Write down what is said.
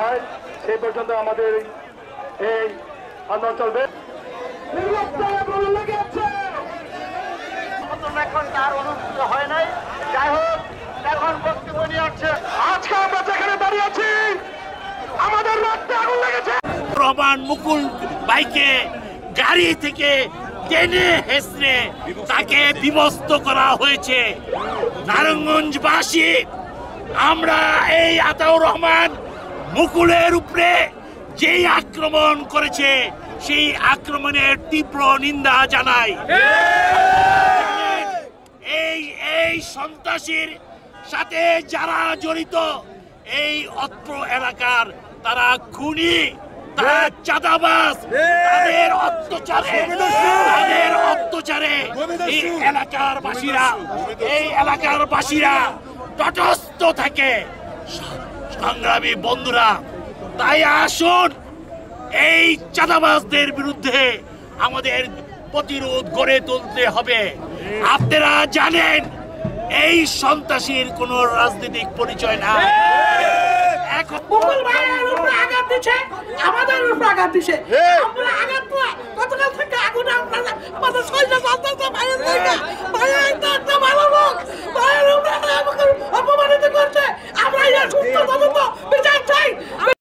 হয় সেই পর্যন্ত আমাদের এই আন্দোলন চলবে। এখন তার অনুষ্ঠিত হয় নাই, যাই হোক এখন বক্তব্য নিয়ে আসছে। আজকে আমরা যেখানে দাঁড়িয়ে আছি আমাদের রক্তে আগুন লেগেছে। রহমান মুকুল ভাইকে গাড়ি থেকে টেনে হেসড়ে তাকে বিভক্ত করা হয়েছে। নারায়ণগঞ্জবাসী আমরা এই আতাউর রহমান মুকুলের উপরে যেই আক্রমণ করেছে সেই আক্রমণের তীব্র নিন্দা জানাই। এই সন্ত্রাসীর সাথে যারা জড়িত এই অত্র এলাকার তারা খুনি, তারা চাঁদাবাজ, তাদের অত্যাচারে এই এলাকার বাসীরা তটস্থ থাকে। সংগ্রামী বন্ধুরা, তাই আসুন এই চাঁদাবাজদের বিরুদ্ধে আমাদের প্রতিরোধ গড়ে তুলতে হবে। আপনারা জানেন এই সন্ত্রাসীর কোন রাজনৈতিক পরিচয় না। আমাদের উপর আঘাত দিচ্ছে, আমরা আঘাত গতকাল থেকে আগুনে আমাদের শরীরে